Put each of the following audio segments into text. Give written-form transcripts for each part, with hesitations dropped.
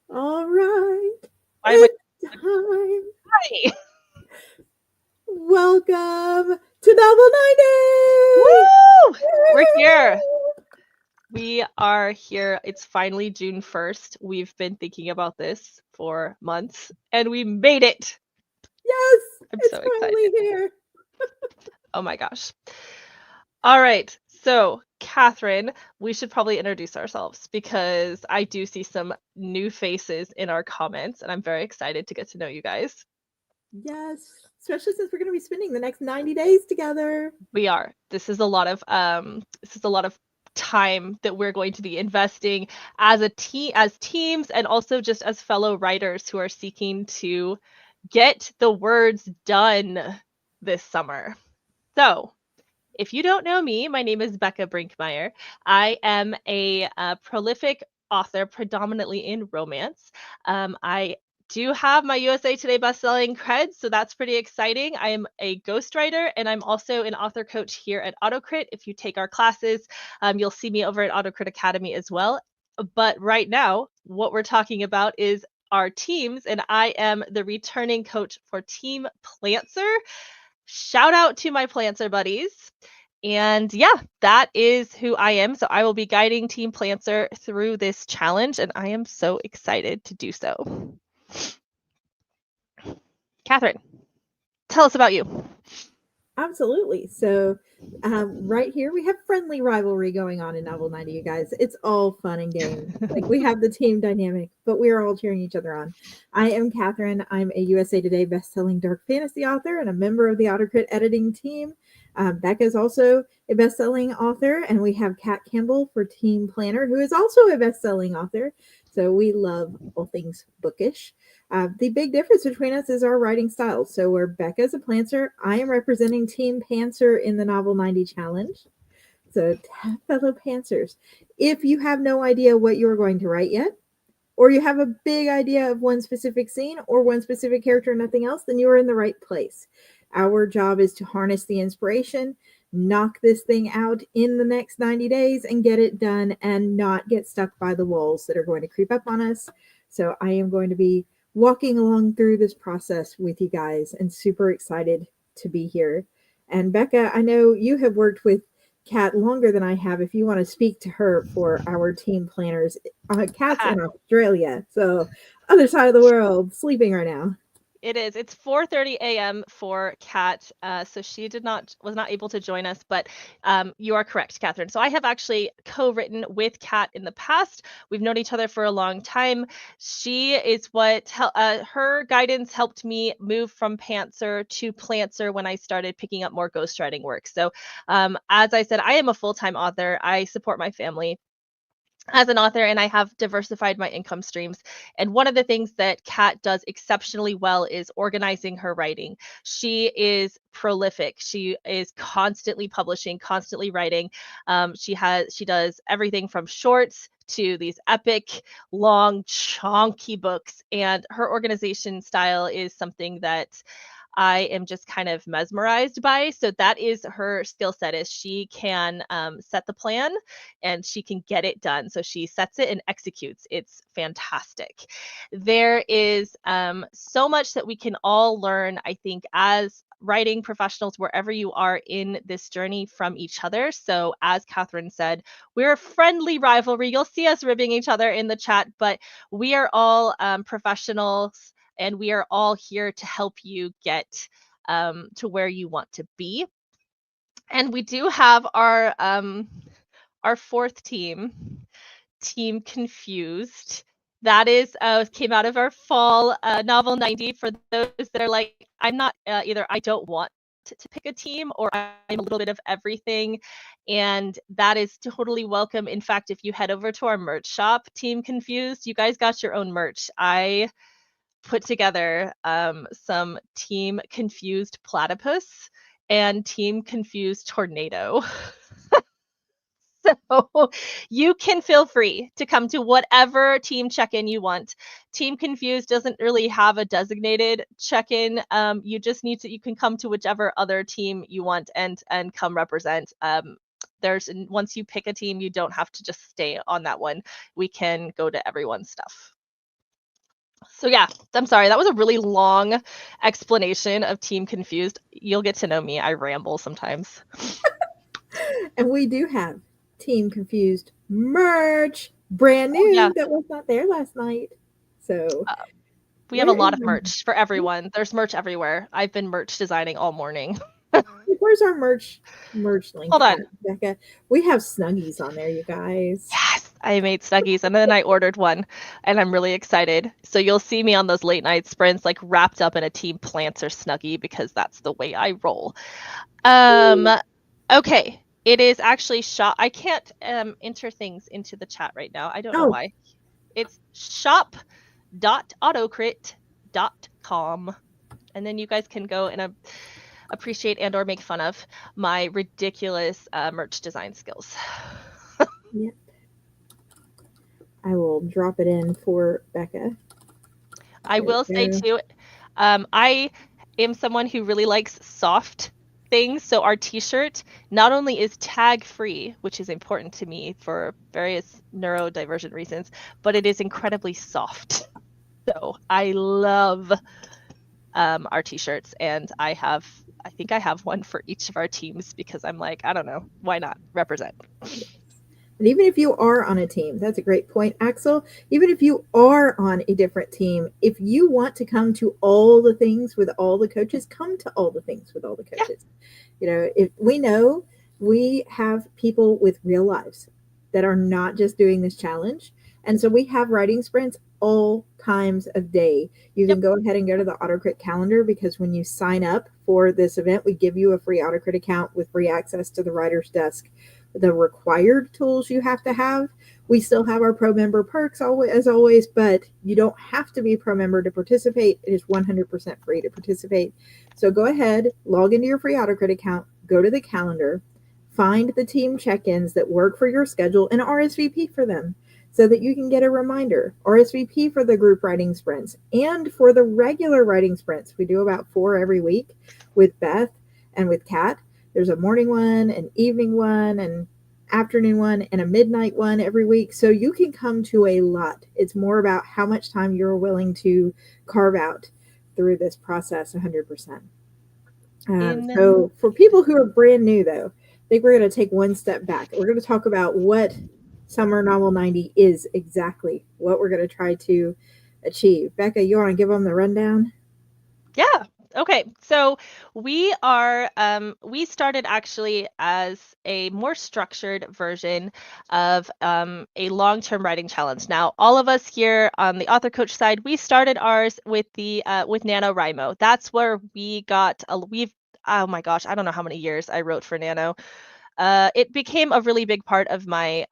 All right, Why am I? it's time. Hi. Welcome to Novel90. Woo! We're here. We are here. It's finally June 1st. We've been thinking about this for months and we made it. Yes, I'm it's so finally excited. here. Oh my gosh. All right. So, Catherine, we should probably introduce ourselves because I do see some new faces in our comments and I'm very excited to get to know you guys. Yes, especially since we're going to be spending the next 90 days together. We are. This is a lot of time that we're going to be investing as a team, as teams, and also just as fellow writers who are seeking to get the words done this summer. So, if you don't know me, my name is Becca Brinkmeyer. I am a prolific author, predominantly in romance. I do have my USA Today bestselling cred, so that's pretty exciting. I am a ghostwriter, and I'm also an author coach here at AutoCrit. If you take our classes, you'll see me over at AutoCrit Academy as well. But right now, what we're talking about is our teams, and I am the returning coach for Team Plancer. Shout out to my Plancer buddies. And yeah, that is who I am. So I will be guiding Team Plancer through this challenge, and I am so excited to do so. Catherine, tell us about you. Absolutely. So, right here we have friendly rivalry going on in Novel90, you guys. It's all fun and games. Like we have the team dynamic, but we are all cheering each other on. I am Catherine. I'm a USA Today best-selling dark fantasy author and a member of the AutoCrit editing team. Becca is also a best-selling author, and we have Kat Campbell for Team Planner, who is also a best-selling author. So we love all things bookish. The big difference between us is our writing styles. So where Becca's a Plancer, I am representing Team Pantser in the Novel90 Challenge. So fellow Pantsers, if you have no idea what you're going to write yet, or you have a big idea of one specific scene or one specific character and nothing else, then you are in the right place. Our job is to harness the inspiration, knock this thing out in the next 90 days and get it done and not get stuck by the walls that are going to creep up on us. So I am going to be walking along through this process with you guys and super excited to be here. And Becca, I know you have worked with Kat longer than I have. If you want to speak to her for our team planners, Kat's in Australia, so other side of the world, sleeping right now. It is. It's 4:30 a.m. for Kat, so she was not able to join us. But you are correct, Catherine. So I have actually co-written with Kat in the past. We've known each other for a long time. She is what her guidance helped me move from Pantser to Plancer when I started picking up more ghostwriting work. So as I said, I am a full-time author. I support my family as an author, and I have diversified my income streams. And one of the things that Kat does exceptionally well is organizing her writing. She is prolific. She is constantly publishing, constantly writing. She does everything from shorts to these epic, long, chunky books. And her organization style is something that I am just kind of mesmerized by. So that is her skill set, is she can set the plan and she can get it done. So she sets it and executes. It's fantastic. There is so much that we can all learn, I think, as writing professionals wherever you are in this journey from each other. So as Catherine said, we're a friendly rivalry. You'll see us ribbing each other in the chat, but we are all professionals and we are all here to help you get to where you want to be. And we do have our fourth team, Team Confused. That is came out of our fall Novel90. For those that are like, I'm not either I don't want to pick a team or I'm a little bit of everything, and that is totally welcome. In fact, if you head over to our merch shop, Team Confused, you guys got your own merch. I put together some Team Confused Platypus and Team Confused Tornado. So you can feel free to come to whatever team check-in you want. Team Confused doesn't really have a designated check-in. You just need to, you can come to whichever other team you want and come represent. Once you pick a team, you don't have to just stay on that one. We can go to everyone's stuff. So yeah, I'm sorry. That was a really long explanation of Team Confused. You'll get to know me. I ramble sometimes. And we do have Team Confused merch, brand Oh yeah. new, that was not there last night. So We have a where is lot of merch for everyone. There's merch everywhere. I've been merch designing all morning. where's our merch link Hold at, on. Becca? We have Snuggies on there, you guys. Yes, I made Snuggies and then I ordered one and I'm really excited. So you'll see me on those late night sprints like wrapped up in a Team Planter Snuggie because that's the way I roll. Um okay, it is actually shop. I can't enter things into the chat right now. I don't know Oh, why. It's shop.autocrit.com. And then you guys can go and appreciate and or make fun of my ridiculous merch design skills. yeah. I will drop it in for Becca. I There will we say go. too, I am someone who really likes soft things. So our t-shirt not only is tag free, which is important to me for various neurodivergent reasons, but it is incredibly soft. So I love our t-shirts, and I think I have one for each of our teams because I'm like, I don't know, why not represent? And even if you are on a team, that's a great point, Axel. Even if you are on a different team, if you want to come to all the things with all the coaches, come to all the things with all the Yeah. coaches. You know, if we know we have people with real lives that are not just doing this challenge. And so we have writing sprints all times of day. You Yep. can go ahead and go to the AutoCrit calendar because when you sign up for this event, we give you a free AutoCrit account with free access to the writer's desk. The required tools you have to have. We still have our pro member perks as always, but you don't have to be a pro member to participate. It is 100% free to participate. So go ahead, log into your free AutoCrit account, go to the calendar, find the team check-ins that work for your schedule and RSVP for them so that you can get a reminder. RSVP for the group writing sprints and for the regular writing sprints. We do about 4 every week with Beth and with Kat. There's a morning one, an evening one, an afternoon one, and a midnight one every week. So you can come to a lot. It's more about how much time you're willing to carve out through this process 100%. In So for people who are brand new, though, I think we're going to take one step back. We're going to talk about what Summer Novel 90 is exactly, what we're going to try to achieve. Becca, you want to give them the rundown? Yeah. Okay. So we started actually as a more structured version of a long-term writing challenge. Now, all of us here on the author coach side, we started ours with the with NaNoWriMo. That's where we got we've oh my gosh, I don't know how many years I wrote for Nano. It became a really big part of my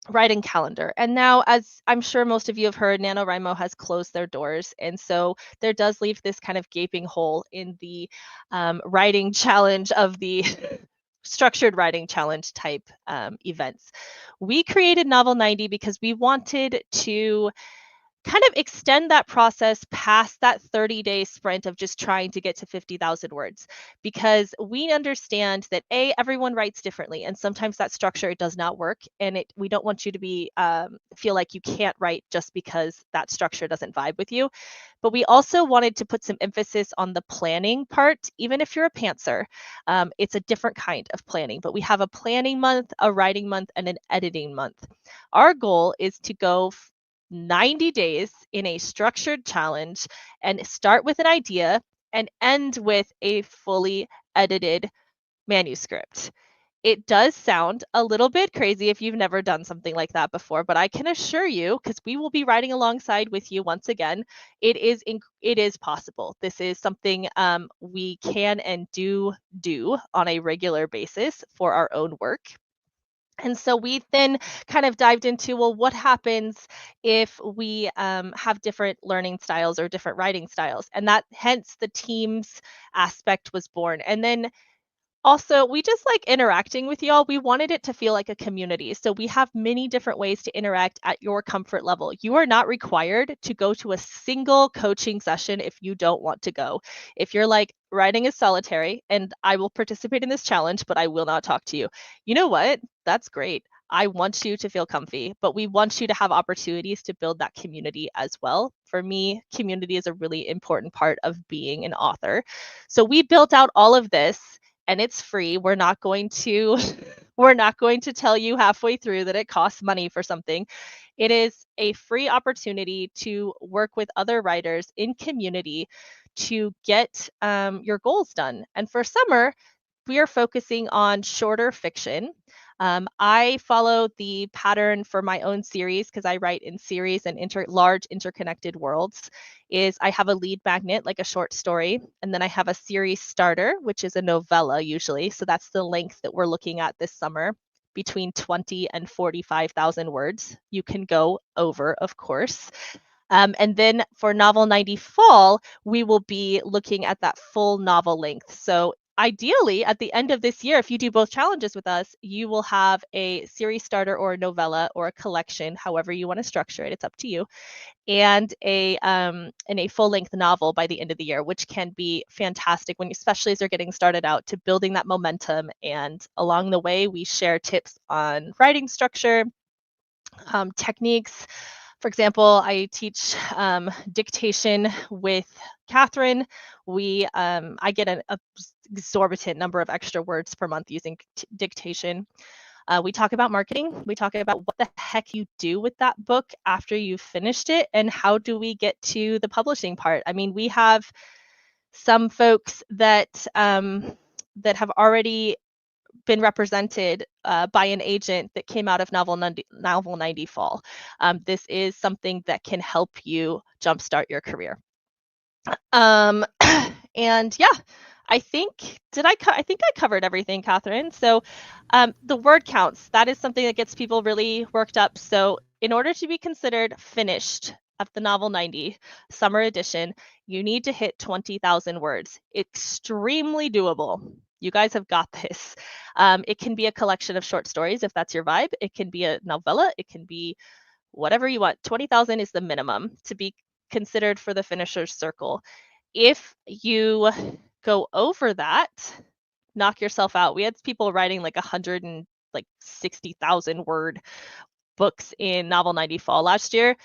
writing calendar. And now, as I'm sure most of you have heard, NaNoWriMo has closed their doors. And so there does leave this kind of gaping hole in the writing challenge of the structured writing challenge type events. We created Novel90 because we wanted to kind of extend that process past that 30-day sprint of just trying to get to 50,000 words, because we understand that everyone writes differently and sometimes that structure does not work, and we don't want you to be feel like you can't write just because that structure doesn't vibe with you. But we also wanted to put some emphasis on the planning part. Even if you're a pantser, it's a different kind of planning, but we have a planning month, a writing month, and an editing month. Our goal is to go 90 days in a structured challenge and start with an idea and end with a fully edited manuscript. It does sound a little bit crazy if you've never done something like that before, but I can assure you, because we will be writing alongside with you once again, it is possible. This is something we can and do on a regular basis for our own work. And so we then kind of dived into, well, what happens if we have different learning styles or different writing styles? And that hence the teams aspect was born. And then also, we just like interacting with y'all. We wanted it to feel like a community. So we have many different ways to interact at your comfort level. You are not required to go to a single coaching session if you don't want to go. If you're like, writing is solitary and I will participate in this challenge, but I will not talk to you. You know what? That's great. I want you to feel comfy, but we want you to have opportunities to build that community as well. For me, community is a really important part of being an author. So we built out all of this, and it's free. We're not going to tell you halfway through that it costs money for something. It is a free opportunity to work with other writers in community to get your goals done. And for summer, we are focusing on shorter fiction. I follow the pattern for my own series because I write in series and large interconnected worlds. Is I have a lead magnet, like a short story, and then I have a series starter, which is a novella usually. So that's the length that we're looking at this summer, between 20 and 45,000 words. You can go over, of course. And then for Novel90 Fall, we will be looking at that full novel length. So ideally, at the end of this year, if you do both challenges with us, you will have a series starter or a novella or a collection, however you want to structure it. It's up to you, and a full length novel by the end of the year, which can be fantastic when, especially as you're getting started out, to building that momentum. And along the way, we share tips on writing structure, techniques. For example, I teach dictation with Catherine. I get an exorbitant number of extra words per month using dictation. We talk about marketing. We talk about what the heck you do with that book after you've finished it, and how do we get to the publishing part. I mean, we have some folks that have already been represented by an agent that came out of Novel90 Fall. This is something that can help you jumpstart your career. And yeah, I think I think I covered everything, Catherine. So the word counts, that is something that gets people really worked up. So in order to be considered finished of the Novel90 summer edition, you need to hit 20,000 words. Extremely doable. You guys have got this. It can be a collection of short stories if that's your vibe. It can be a novella. It can be whatever you want. 20,000 is the minimum to be considered for the finisher's circle. If you go over that, knock yourself out. We had people writing like 160,000 word books in Novel90 Fall last year.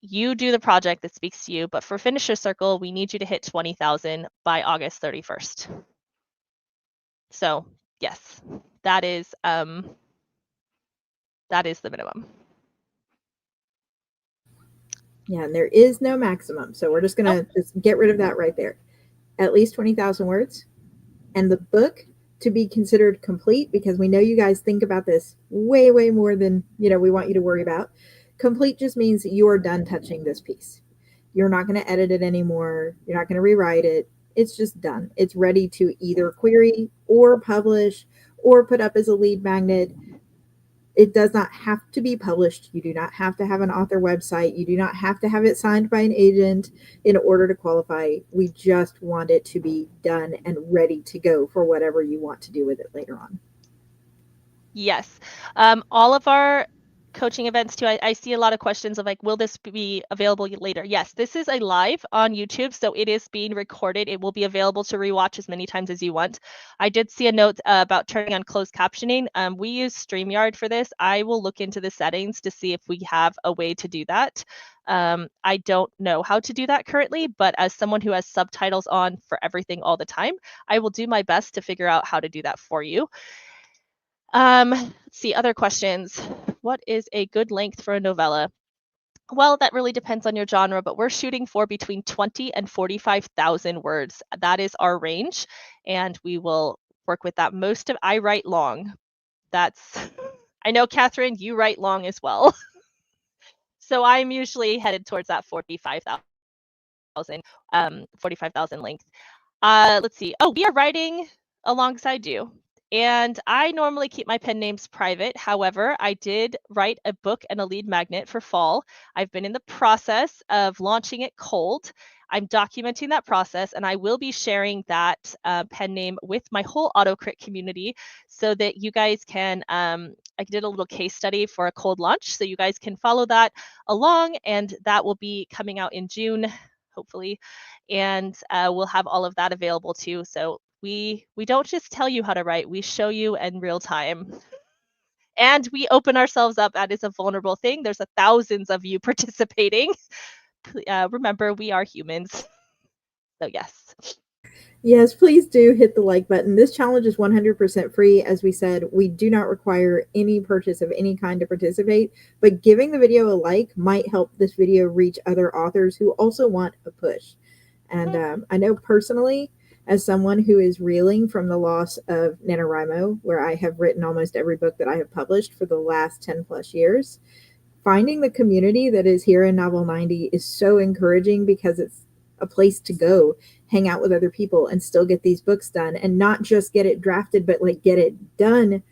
You do the project that speaks to you, but for finisher circle, we need you to hit 20,000 by August 31st. So yes, that is the minimum. Yeah, and there is no maximum. So we're just going to just get rid of that right there. At least 20,000 words. And the book to be considered complete, because we know you guys think about this way, way more than, we want you to worry about. Complete just means you are done touching this piece. You're not going to edit it anymore. You're not going to rewrite it. It's just done. It's ready to either query or publish or put up as a lead magnet. It does not have to be published. You do not have to have an author website. You do not have to have it signed by an agent in order to qualify. We just want it to be done and ready to go for whatever you want to do with it later on. Yes. All of our coaching events too, I see a lot of questions of like, will this be available later? Yes, this is a live on YouTube, so it is being recorded. It will be available to rewatch as many times as you want. I did see a note about turning on closed captioning. We use StreamYard for this. I will look into the settings to see if we have a way to do that. I don't know how to do that currently, but as someone who has subtitles on for everything all the time, I will do my best to figure out how to do that for you. Let's see, other questions. What is a good length for a novella? Well, that really depends on your genre, but we're shooting for between 20 and 45,000 words. That is our range, and we will work with that. I write long. I know, Catherine, you write long as well. So I'm usually headed towards that 45,000 length. Let's see. Oh, we are writing alongside you. And I normally keep my pen names private. However, I did write a book and a lead magnet for fall. I've been in the process of launching it cold. I'm documenting that process, and I will be sharing that pen name with my whole AutoCrit community so that you guys can, I did a little case study for a cold launch, so you guys can follow that along, and that will be coming out in June, hopefully. And we'll have all of that available too. So we don't just tell you how to write, we show you in real time. and we open ourselves up. That is a vulnerable thing. There's thousands of you participating. Remember, we are humans. So yes. Yes, please do hit the like button. This challenge is 100% free. As we said, we do not require any purchase of any kind to participate, but giving the video a like might help this video reach other authors who also want a push. And I know personally, as someone who is reeling from the loss of NaNoWriMo, where I have written almost every book that I have published for the last 10 plus years, finding the community that is here in Novel90 is so encouraging because it's a place to go hang out with other people and still get these books done, and not just get it drafted, but like get it done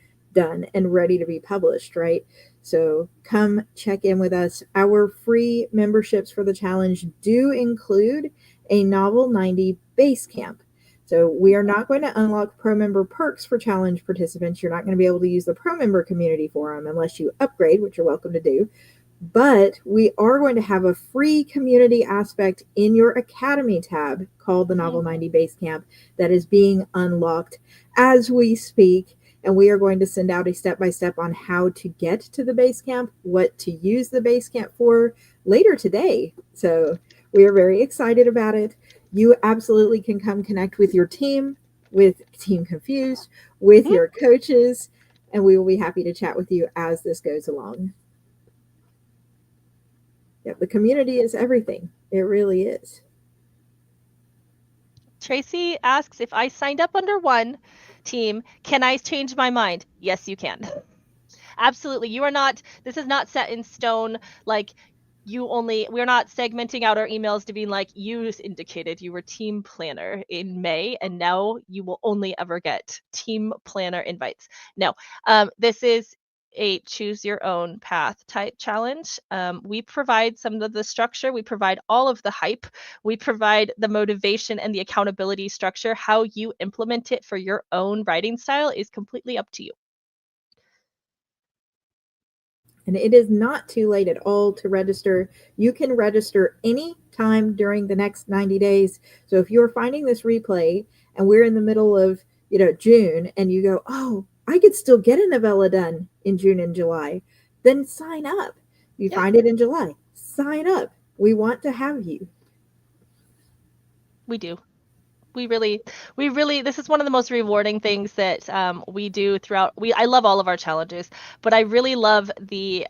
and ready to be published, right? So come check in with us. Our free memberships for the challenge do include a Novel90 base camp. So we are not going to unlock pro member perks for challenge participants. You're not going to be able to use the pro member community forum unless you upgrade, which you're welcome to do. But we are going to have a free community aspect in your Academy tab called the Novel90 Base Camp that is being unlocked as we speak. And we are going to send out a step-by-step on how to get to the base camp, what to use the base camp for later today. So we are very excited about it. You absolutely can come connect with your team, with Team Confused, with your coaches, and we will be happy to chat with you as this goes along. Yeah, the community is everything. It really is. Tracy asks, if I signed up under one team, can I change my mind? Yes, you can. Absolutely. You are not, this is not set in stone. Like, we're not segmenting out our emails to being like, you indicated you were team planner in May, and now you will only ever get team planner invites. No, this is a choose your own path type challenge. We provide some of the structure, we provide all of the hype, we provide the motivation and the accountability structure. How you implement it for your own writing style is completely up to you. And it is not too late at all to register. You can register any time during the next 90 days. So if you're finding this replay and we're in the middle of, June, and you go, oh, I could still get a novella done in June and July, then sign up. You find it in July, sign up. We want to have you. We do. We really, this is one of the most rewarding things that we do throughout. I love all of our challenges, but I really love the,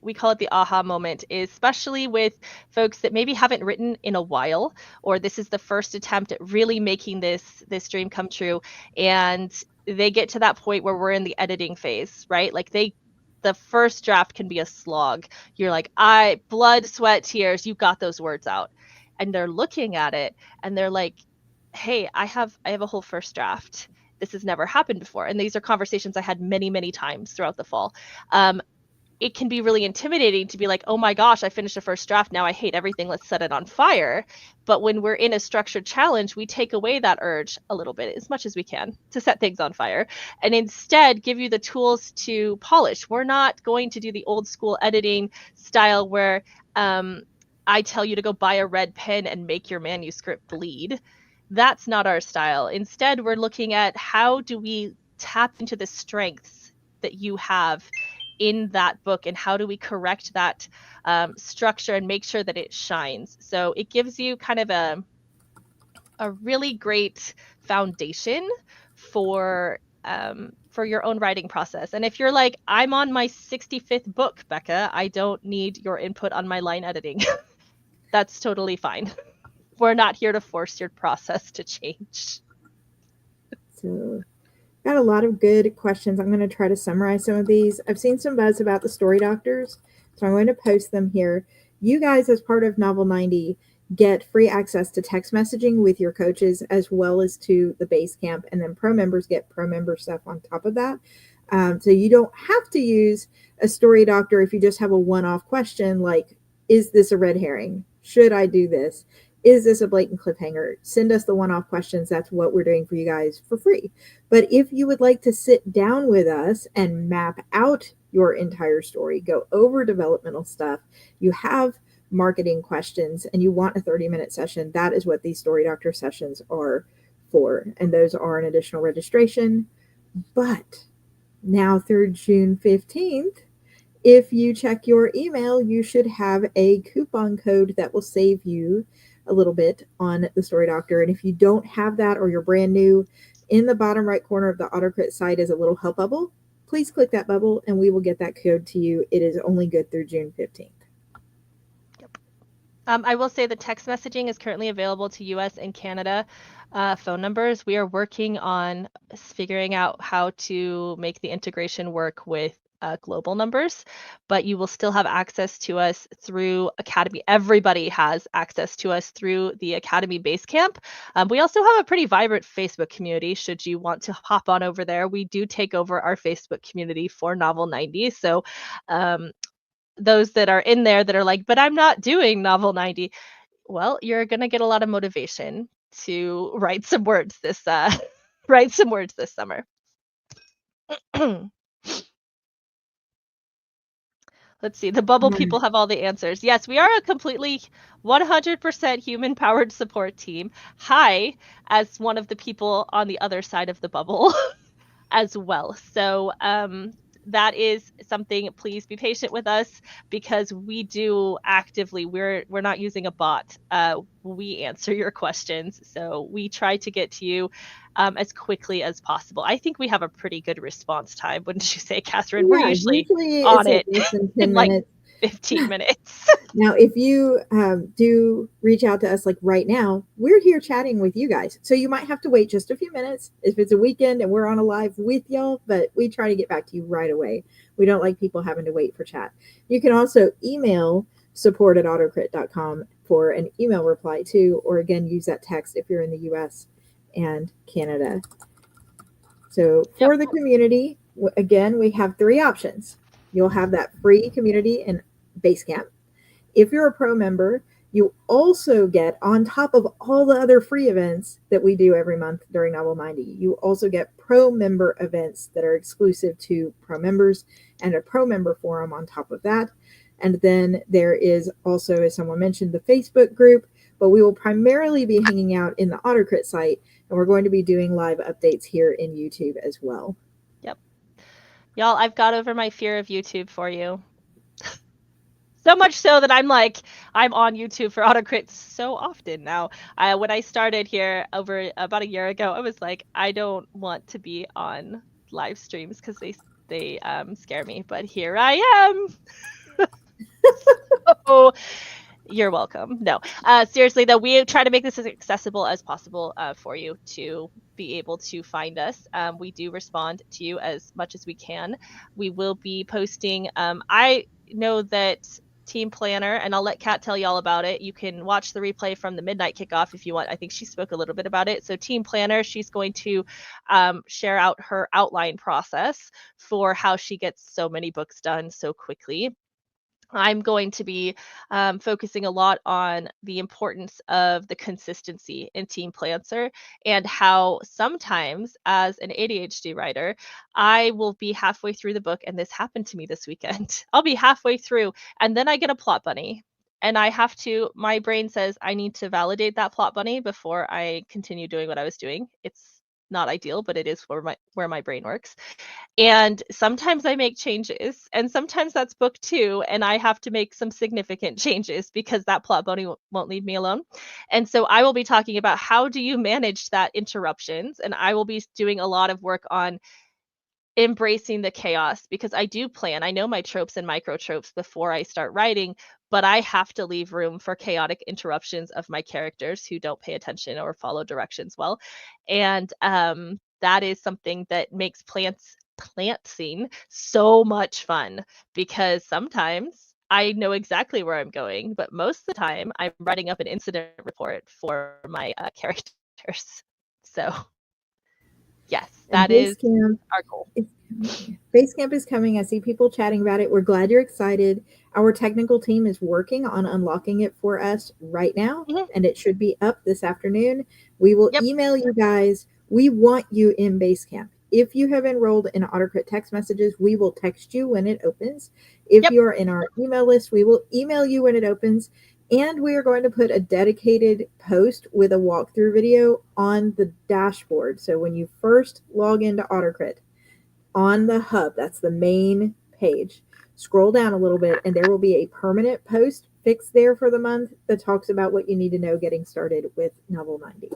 we call it the aha moment, especially with folks that maybe haven't written in a while, or this is the first attempt at really making this dream come true. And they get to that point where we're in the editing phase, right? Like the first draft can be a slog. You're like, blood, sweat, tears, you got those words out. And they're looking at it and they're like, hey, I have a whole first draft. This has never happened before. And these are conversations I had many, many times throughout the fall. It can be really intimidating to be like, oh my gosh, I finished a first draft. Now I hate everything. Let's set it on fire. But when we're in a structured challenge, we take away that urge a little bit, as much as we can, to set things on fire, and instead give you the tools to polish. We're not going to do the old school editing style where I tell you to go buy a red pen and make your manuscript bleed. That's not our style. Instead, we're looking at how do we tap into the strengths that you have in that book, and how do we correct that structure and make sure that it shines. So it gives you kind of a really great foundation for your own writing process. And if you're like, I'm on my 65th book, Becca, I don't need your input on my line editing. That's totally fine. We're not here to force your process to change. So got a lot of good questions. I'm going to try to summarize some of these. I've seen some buzz about the story doctors, so I'm going to post them here. You guys, as part of Novel90, get free access to text messaging with your coaches as well as to the base camp, and then pro members get pro member stuff on top of that. So you don't have to use a story doctor if you just have a one-off question like, is this a red herring? Should I do this? Is this a blatant cliffhanger? Send us the one-off questions. That's what we're doing for you guys for free. But if you would like to sit down with us and map out your entire story, go over developmental stuff, you have marketing questions, and you want a 30-minute session, that is what these Story Doctor sessions are for. And those are an additional registration. But Now through June 15th, if you check your email, you should have a coupon code that will save you a little bit on the Story Doctor. And if you don't have that or you're brand new, in the bottom right corner of the AutoCrit site is a little help bubble. Please click that bubble and we will get that code to you. It is only good through June 15th. I will say the text messaging is currently available to US and Canada phone numbers. We are working on figuring out how to make the integration work with global numbers, but you will still have access to us through Academy. Everybody has access to us through the Academy Basecamp. We also have a pretty vibrant Facebook community. Should you want to hop on over there, we do take over our Facebook community for Novel90. So those that are in there that are like, but I'm not doing Novel90. Well, you're gonna get a lot of motivation to write some words this write some words this summer. Let's see. The bubble people have all the answers. Yes, we are a completely 100% human powered support team. Hi, as one of the people on the other side of the bubble as well. So that is something. Please be patient with us because we do actively. We're not using a bot. We answer your questions, so we try to get to you as quickly as possible. I think we have a pretty good response time, wouldn't you say, Catherine? We're usually on it's it less than 10 in like minutes. 15 minutes. Now, if you do reach out to us like right now, we're here chatting with you guys. So you might have to wait just a few minutes if it's a weekend and we're on a live with y'all, but we try to get back to you right away. We don't like people having to wait for chat. You can also email support@autocrit.com for an email reply too, or again, use that text if you're in the US and Canada. So for the community, again, we have 3 options. You'll have that free community in Basecamp. If you're a pro member, you also get, on top of all the other free events that we do every month during Novel90, you also get pro member events that are exclusive to pro members and a pro member forum on top of that. And then there is also, as someone mentioned, the Facebook group, but we will primarily be hanging out in the AutoCrit site, and we're going to be doing live updates here in YouTube as well. Yep. Y'all, I've got over my fear of YouTube for you. So much so that I'm on YouTube for AutoCrit so often now. When I started here over about a year ago, I was like, I don't want to be on live streams because they scare me. But here I am. So you're welcome. No, seriously though, we try to make this as accessible as possible for you to be able to find us. We do respond to you as much as we can. We will be posting. I know that Team Planner, and I'll let Kat tell you all about it. You can watch the replay from the midnight kickoff if you want. I think she spoke a little bit about it. So Team Planner, she's going to share out her outline process for how she gets so many books done so quickly. I'm going to be focusing a lot on the importance of the consistency in Team Plancer and how sometimes, as an ADHD writer, I will be halfway through the book, and this happened to me this weekend. I'll be halfway through, and then I get a plot bunny. And I have to, my brain says I need to validate that plot bunny before I continue doing what I was doing. It's not ideal, but it is where my brain works. And sometimes I make changes, and sometimes that's book 2, and I have to make some significant changes because that plot bunny won't leave me alone. And so I will be talking about how do you manage that interruptions, and I will be doing a lot of work on embracing the chaos because I do plan. I know my tropes and micro tropes before I start writing, but I have to leave room for chaotic interruptions of my characters who don't pay attention or follow directions well. And that is something that makes plant scene so much fun because sometimes I know exactly where I'm going, but most of the time I'm writing up an incident report for my characters. So yes, And that is our goal. Basecamp is coming. I see people chatting about it. We're glad you're excited. Our technical team is working on unlocking it for us right now, and it should be up this afternoon. We will email you guys. We want you in Basecamp. If you have enrolled in AutoCrit text messages, we will text you when it opens. If you are in our email list, we will email you when it opens. And we are going to put a dedicated post with a walkthrough video on the dashboard. So when you first log into AutoCrit, on the hub, that's the main page, scroll down a little bit and there will be a permanent post fixed there for the month that talks about what you need to know getting started with Novel 90.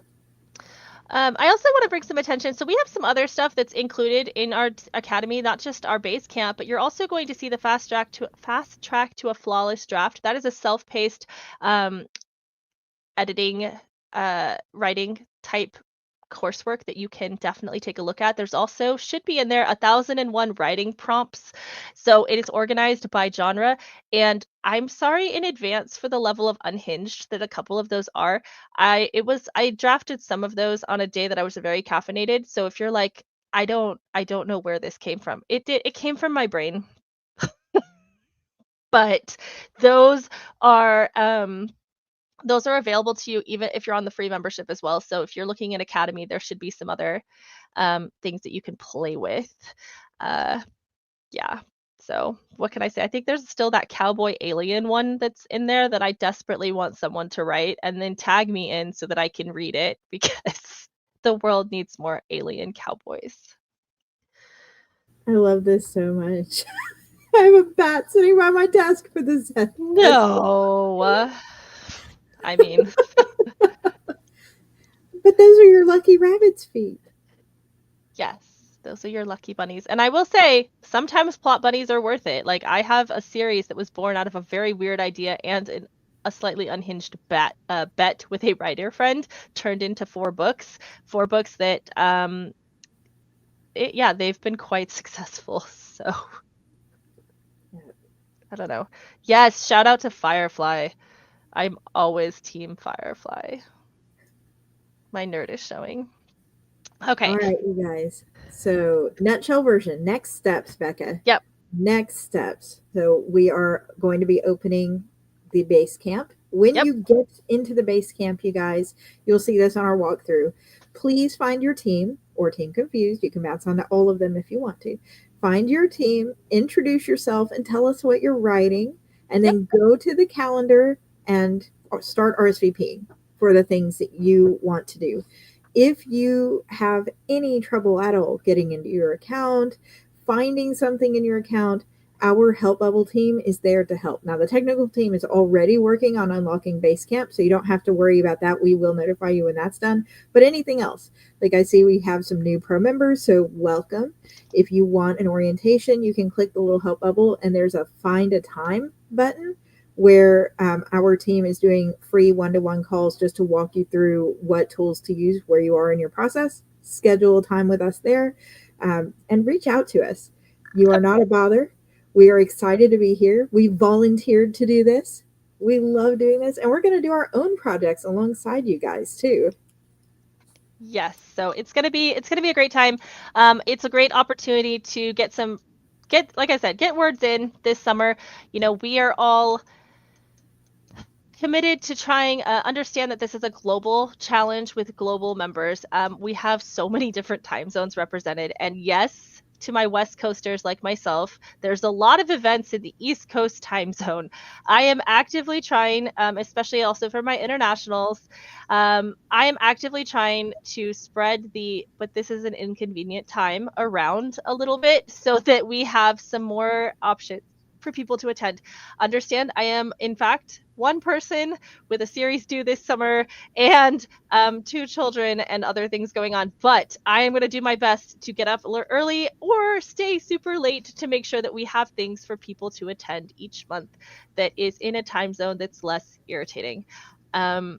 I also want to bring some attention. So we have some other stuff that's included in our academy, not just our base camp, but you're also going to see the fast track to a flawless draft. That is a self-paced editing, writing type coursework that you can definitely take a look at. There's also should be in there 1001 writing prompts. So it is organized by genre. And I'm sorry in advance for the level of unhinged that a couple of those are. I drafted some of those on a day that I was very caffeinated. So if you're like, I don't know where this came from. It came from my brain. But those are available to you even if you're on the free membership as well. So if you're looking at Academy, there should be some other things that you can play with. Yeah. So what can I say? I think there's still that cowboy alien one that's in there that I desperately want someone to write and then tag me in so that I can read it because the world needs more alien cowboys. I love this so much. I have a bat sitting by my desk for this. No. I mean, But those are your lucky rabbit's feet. yes, those are your lucky bunnies. And I will say, sometimes plot bunnies are worth it. Like, I have a series that was born out of a very weird idea and a slightly unhinged bet with a writer friend turned into 4 books. 4 books that, they've been quite successful. So, I don't know. Yes, shout out to Firefly. I'm always team Firefly. My nerd is showing. Okay. All right, you guys. So, nutshell version. Next steps, Becca. Yep. Next steps. So, we are going to be opening the base camp. When Yep. you get into the base camp, you guys, you'll see this on our walkthrough. Please find your team or Team Confused. You can bounce onto all of them if you want to. Find your team, introduce yourself, and tell us what you're writing, and then go to the calendar and start RSVPing for the things that you want to do. If you have any trouble at all getting into your account, finding something in your account, our Help Bubble team is there to help. Now, the technical team is already working on unlocking Basecamp, so you don't have to worry about that. We will notify you when that's done. But anything else, like I see we have some new pro members, so welcome. If you want an orientation, you can click the little Help Bubble, and there's a Find a Time button where our team is doing free one-to-one calls just to walk you through what tools to use where you are in your process. Schedule time with us there, and reach out to us. You are not a bother. We are excited to be here. We volunteered to do this. We love doing this, and we're going to do our own projects alongside you guys too. Yes, so it's gonna be a great time. It's a great opportunity to get like I said, get words in this summer. You know, we are all committed to trying understand that this is a global challenge with global members. We have so many different time zones represented, and yes, to my West Coasters like myself, there's a lot of events in the East Coast time zone. I am actively trying, especially also for my internationals, I am actively trying to spread but this is an inconvenient time around a little bit so that we have some more options for people to attend. Understand, I am in fact one person with a series due this summer and 2 children and other things going on, but I am going to do my best to get up early or stay super late to make sure that we have things for people to attend each month that is in a time zone that's less irritating. That's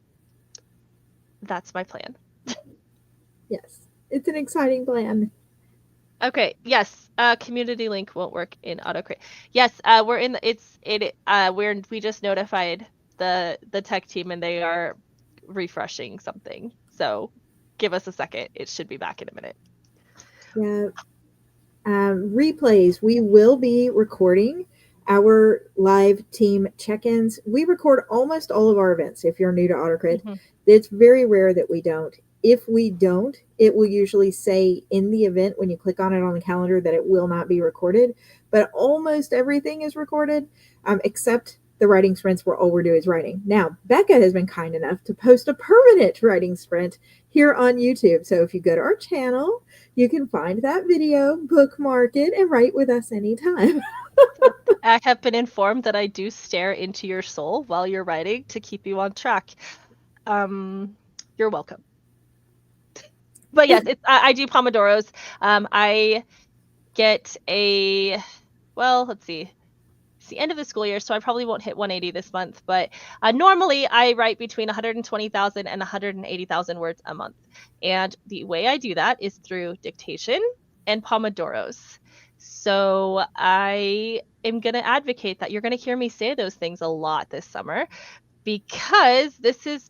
my plan. Yes, it's an exciting plan. Okay. Yes. Community link won't work in AutoCrit. Yes. We're in. We just notified the tech team and they are refreshing something. So give us a second. It should be back in a minute. Yeah. Replays. We will be recording our live team check-ins. We record almost all of our events. If you're new to AutoCrit, it's very rare that we don't. If we don't, it will usually say in the event when you click on it on the calendar that it will not be recorded. But almost everything is recorded, except the writing sprints where all we're doing is writing. Now, Becca has been kind enough to post a permanent writing sprint here on YouTube. So if you go to our channel, you can find that video, bookmark it, and write with us anytime. I have been informed that I do stare into your soul while you're writing to keep you on track. You're welcome. But yes, I do Pomodoros. I get let's see. It's the end of the school year, so I probably won't hit 180 this month. But normally I write between 120,000 and 180,000 words a month. And the way I do that is through dictation and Pomodoros. So I am going to advocate that you're going to hear me say those things a lot this summer, because this is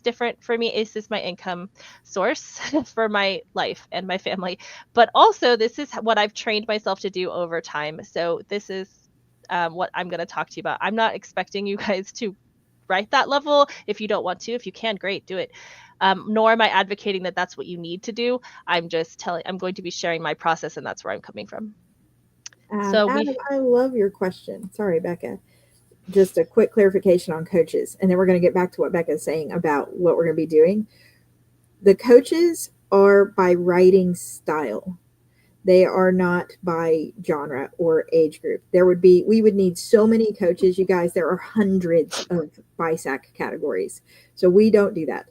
different for me. This is my income source for my life and my family, but also this is what I've trained myself to do over time. So this is what I'm going to talk to you about. I'm not expecting you guys to write that level. If you don't want to, if you can, great, do it. Nor am I advocating that that's what you need to do. I'm going to be sharing my process, and that's where I'm coming from. So Adam, I love your question. Sorry, Becca. Just a quick clarification on coaches, and then we're going to get back to what Becca's saying about what we're going to be doing. The coaches are by writing style. They are not by genre or age group. We would need so many coaches, you guys. There are hundreds of BISAC categories. So we don't do that.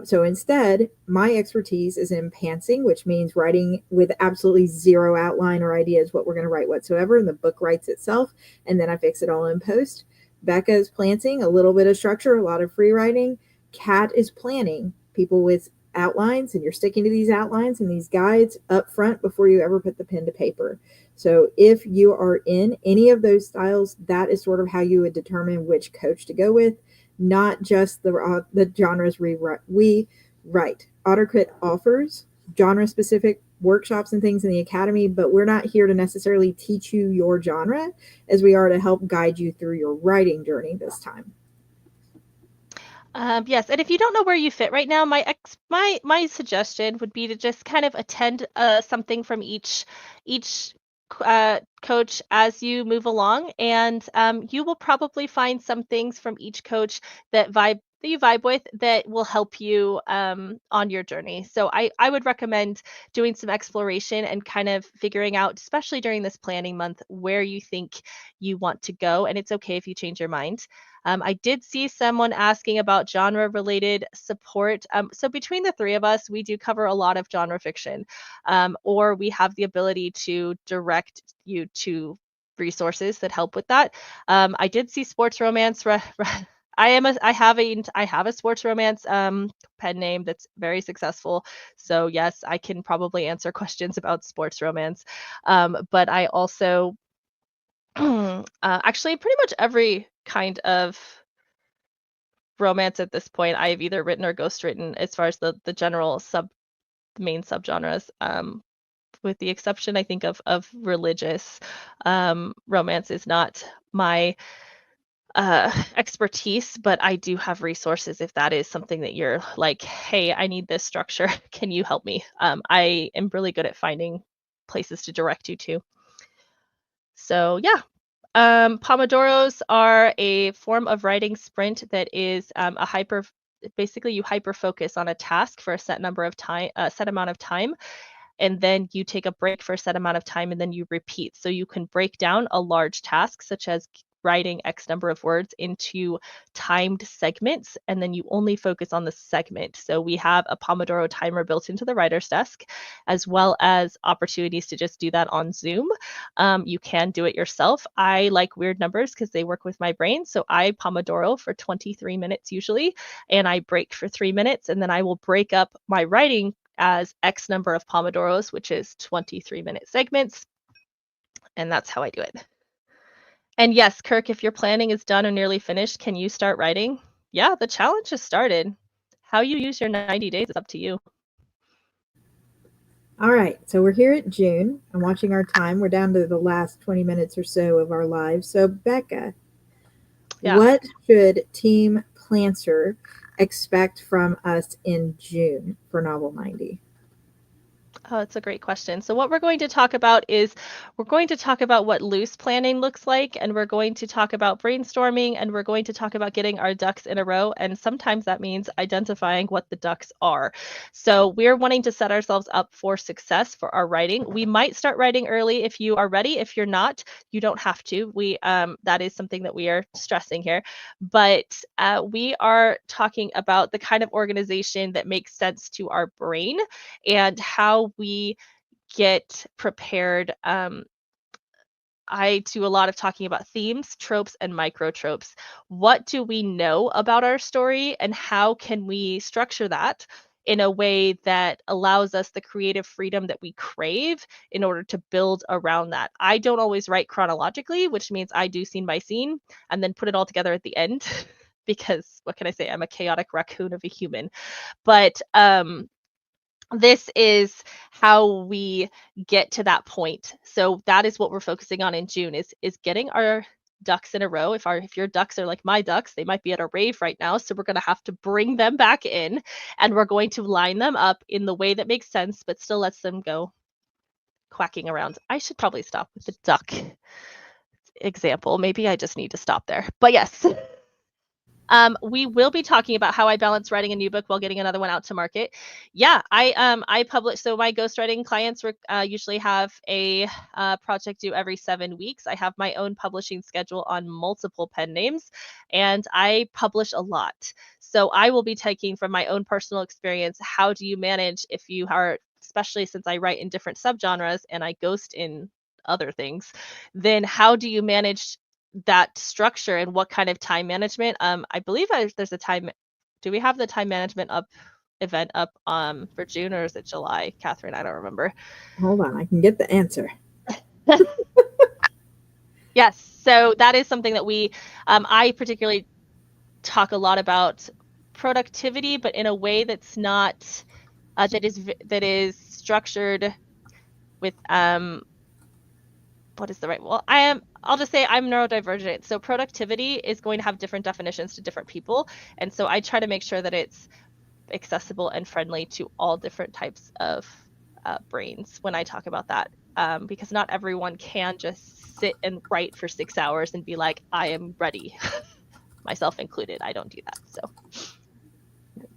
So instead, my expertise is in pantsing, which means writing with absolutely zero outline or ideas what we're going to write whatsoever. And the book writes itself, and then I fix it all in post. Becca is planting, a little bit of structure, a lot of free writing. Kat is planning, people with outlines, and you're sticking to these outlines and these guides up front before you ever put the pen to paper. So if you are in any of those styles, that is sort of how you would determine which coach to go with, not just the genres we write. AutoCrit offers genre-specific workshops and things in the academy, but we're not here to necessarily teach you your genre as we are to help guide you through your writing journey this time. Yes, and if you don't know where you fit right now, my suggestion would be to just kind of attend something from each coach as you move along, and you will probably find some things from each coach that you vibe with that will help you on your journey. So I would recommend doing some exploration and kind of figuring out, especially during this planning month, where you think you want to go, and it's okay if you change your mind. I did see someone asking about genre-related support. So between the three of us, we do cover a lot of genre fiction, or we have the ability to direct you to resources that help with that. I did see sports romance. I have a sports romance pen name that's very successful. So yes, I can probably answer questions about sports romance. But I also actually pretty much every kind of romance at this point I've either written or ghostwritten, as far as the general main subgenres, with the exception I think of religious. Romance is not my expertise, but I do have resources if that is something that you're like, hey, I need this structure. Can you help me? I am really good at finding places to direct you to. So yeah. Pomodoros are a form of writing sprint that is basically you hyper focus on a task for a set amount of time, and then you take a break for a set amount of time, and then you repeat. So you can break down a large task, such as writing X number of words, into timed segments, and then you only focus on the segment. So we have a Pomodoro timer built into the writer's desk, as well as opportunities to just do that on Zoom. You can do it yourself. I like weird numbers because they work with my brain. So I Pomodoro for 23 minutes usually, and I break for 3 minutes, and then I will break up my writing as X number of Pomodoros, which is 23-minute segments. And that's how I do it. And yes, Kirk, if your planning is done or nearly finished, can you start writing? Yeah, the challenge has started. How you use your 90 days is up to you. All right, so we're here at June. I'm watching our time. We're down to the last 20 minutes or so of our live. So, Becca, what should Team Planter expect from us in June for Novel90? Oh, that's a great question. So what we're going to talk about is we're going to talk about what loose planning looks like, and we're going to talk about brainstorming, and we're going to talk about getting our ducks in a row. And sometimes that means identifying what the ducks are. So we're wanting to set ourselves up for success for our writing. We might start writing early if you are ready. If you're not, you don't have to. That is something that we are stressing here. But we are talking about the kind of organization that makes sense to our brain and how we get prepared. I do a lot of talking about themes, tropes, and micro tropes. What do we know about our story, and how can we structure that in a way that allows us the creative freedom that we crave in order to build around that? I don't always write chronologically, which means I do scene by scene and then put it all together at the end because what can I say? I'm a chaotic raccoon of a human. But this is how we get to that point. So that is what we're focusing on in June is getting our ducks in a row. If your ducks are like my ducks, they might be at a rave right now. So we're going to have to bring them back in, and we're going to line them up in the way that makes sense, but still lets them go quacking around. I should probably stop with the duck example. Maybe I just need to stop there. But yes. We will be talking about how I balance writing a new book while getting another one out to market. Yeah, I publish. So my ghostwriting clients usually have a project due every 7 weeks. I have my own publishing schedule on multiple pen names, and I publish a lot. So I will be taking from my own personal experience. How do you manage if you are, especially since I write in different subgenres and I ghost in other things, then how do you manage that structure and what kind of time management? I believe there's a time. Do we have the time management event up for June, or is it July, Catherine? I don't remember. Hold on, I can get the answer. Yes, so that is something that I particularly talk a lot about productivity, but in a way that's not that is structured with what is the right? Well, I'll just say I'm neurodivergent. So productivity is going to have different definitions to different people. And so I try to make sure that it's accessible and friendly to all different types of brains when I talk about that. Because not everyone can just sit and write for 6 hours and be like, I am ready, myself included. I don't do that. So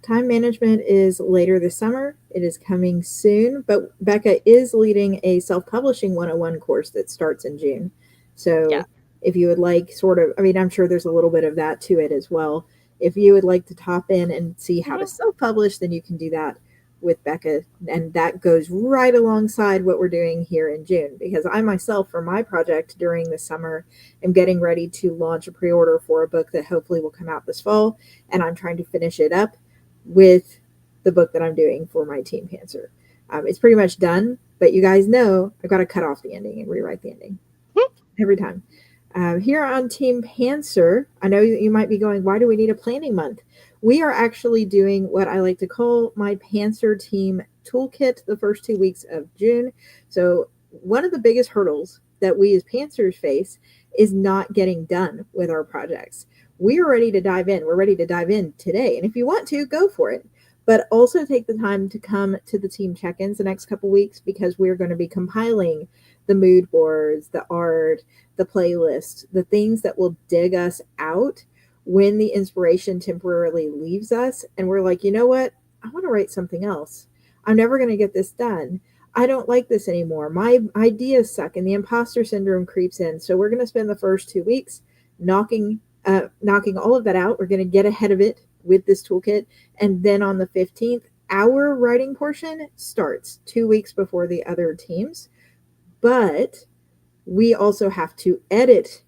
Time management is later this summer. It is coming soon, but Becca is leading a self-publishing 101 course that starts in June. So yeah. if you would like I'm sure there's a little bit of that to it as well. If you would like to top in and see how to self-publish, then you can do that with Becca. And that goes right alongside what we're doing here in June, because I myself, for my project during the summer, am getting ready to launch a pre-order for a book that hopefully will come out this fall. And I'm trying to finish it up with the book that I'm doing for my Team Pantser. It's pretty much done, but you guys know I've got to cut off the ending and rewrite the ending every time. Here on Team Pantser, I know you might be going, why do we need a planning month? We are actually doing what I like to call my Pantser Team Toolkit the first 2 weeks of June. So one of the biggest hurdles that we as Pantsers face is not getting done with our projects. We are ready to dive in. We're ready to dive in today. And if you want to, go for it. But also take the time to come to the team check-ins the next couple weeks, because we're going to be compiling the mood boards, the art, the playlist, the things that will dig us out when the inspiration temporarily leaves us. And we're like, you know what? I want to write something else. I'm never going to get this done. I don't like this anymore. My ideas suck, and the imposter syndrome creeps in. So we're going to spend the first 2 weeks knocking all of that out. We're going to get ahead of it with this toolkit. And then on the 15th, our writing portion starts 2 weeks before the other teams. But we also have to edit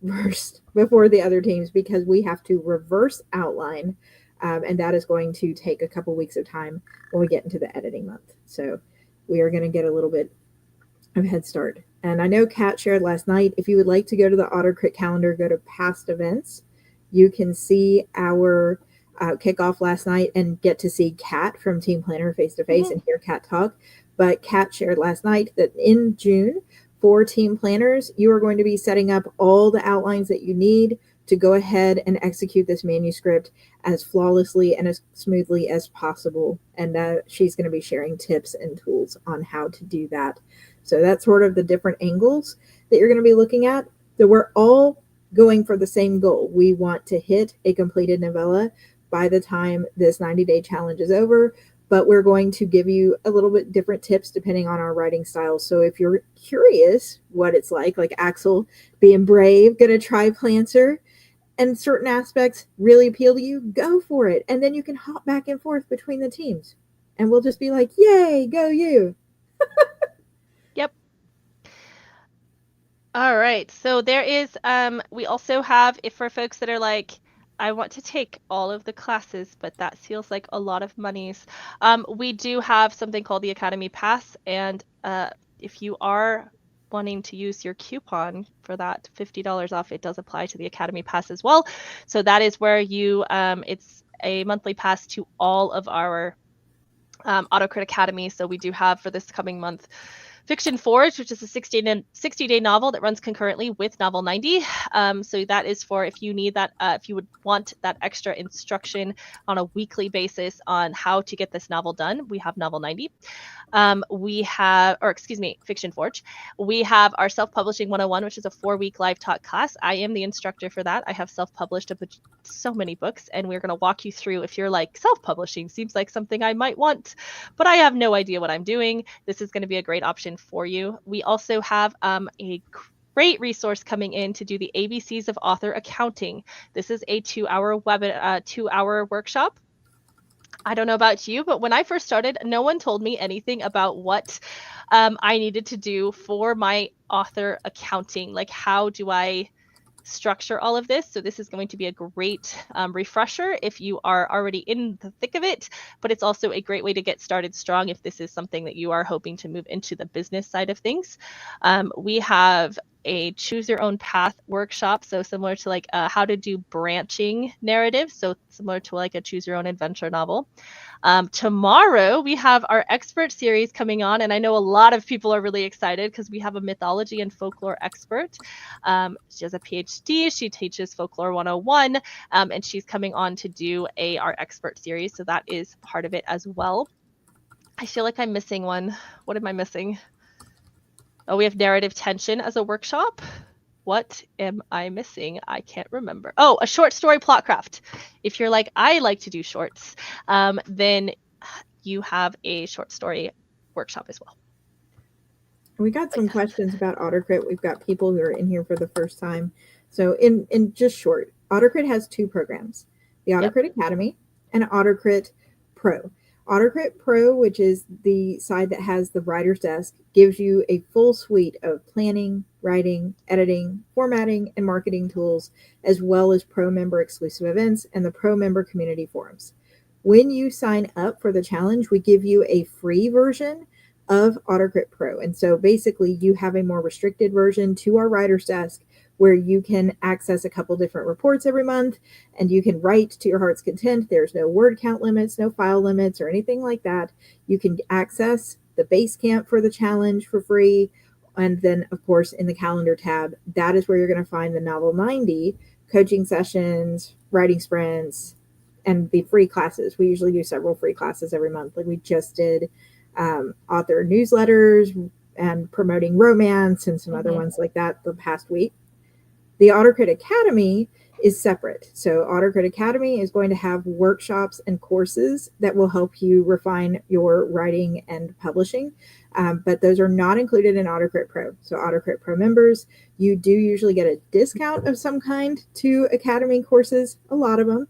first before the other teams, because we have to reverse outline. And that is going to take a couple weeks of time when we get into the editing month. So we are going to get a little bit of head start. And I know Kat shared last night, if you would like to go to the AutoCrit calendar, go to past events. You can see our kickoff last night and get to see Kat from Team Planner face to face and hear Kat talk. But Kat shared last night that in June, for team planners, you are going to be setting up all the outlines that you need to go ahead and execute this manuscript as flawlessly and as smoothly as possible. And she's going to be sharing tips and tools on how to do that. So that's sort of the different angles that you're going to be looking at. So we're all going for the same goal. We want to hit a completed novella by the time this 90-day challenge is over, but we're going to give you a little bit different tips depending on our writing style. So if you're curious what it's like Axel being brave, going to try Planter, and certain aspects really appeal to you, go for it. And then you can hop back and forth between the teams. And we'll just be like, yay, go you. Yep. All right. So there is, we also have, if for folks that are like, I want to take all of the classes, but that feels like a lot of monies. We do have something called the Academy Pass. And if you are wanting to use your coupon for that $50 off, it does apply to the Academy Pass as well. So that is where you, it's a monthly pass to all of our AutoCrit Academy. So we do have for this coming month Fiction Forge, which is a 60-day novel that runs concurrently with Novel90. So that is for if you need that, if you would want that extra instruction on a weekly basis on how to get this novel done, we have Novel90. We have, or excuse me, Fiction Forge. We have our Self-Publishing 101, which is a 4-week live taught class. I am the instructor for that. I have self-published so many books, and we're going to walk you through if you're like, self-publishing seems like something I might want, but I have no idea what I'm doing. This is going to be a great option for you. We also have a great resource coming in to do the ABCs of author accounting. This is a 2-hour workshop. I don't know about you, but when I first started, no one told me anything about what I needed to do for my author accounting. Like, how do I structure all of this? So this is going to be a great refresher if you are already in the thick of it, but it's also a great way to get started strong if this is something that you are hoping to move into the business side of things. We have a choose your own path workshop, so similar to like how to do branching narratives, so similar to like a choose your own adventure novel. Tomorrow we have our expert series coming on, and I know a lot of people are really excited because we have a mythology and folklore expert. She has a PhD, she teaches Folklore 101, and she's coming on to do our expert series, so that is part of it as well. I feel like I'm missing one. What am I missing? Oh, we have narrative tension as a workshop. What am I missing? I can't remember. Oh, a short story plot craft. If you're like, I like to do shorts, then you have a short story workshop as well. We got some questions about AutoCrit. We've got people who are in here for the first time. So in just short, AutoCrit has 2 programs, the AutoCrit Academy and AutoCrit Pro. AutoCrit Pro, which is the side that has the writer's desk, gives you a full suite of planning, writing, editing, formatting, and marketing tools, as well as Pro member exclusive events and the Pro member community forums. When you sign up for the challenge, we give you a free version of AutoCrit Pro. And so basically you have a more restricted version to our writer's desk where you can access a couple different reports every month and you can write to your heart's content. There's no word count limits, no file limits or anything like that. You can access the Basecamp for the challenge for free. And then of course in the calendar tab, that is where you're going to find the Novel90 coaching sessions, writing sprints, and the free classes. We usually do several free classes every month. Like we just did author newsletters and promoting romance and some other ones like that the past week. The AutoCrit Academy is separate. So AutoCrit Academy is going to have workshops and courses that will help you refine your writing and publishing. But those are not included in AutoCrit Pro. So AutoCrit Pro members, you do usually get a discount of some kind to Academy courses, a lot of them.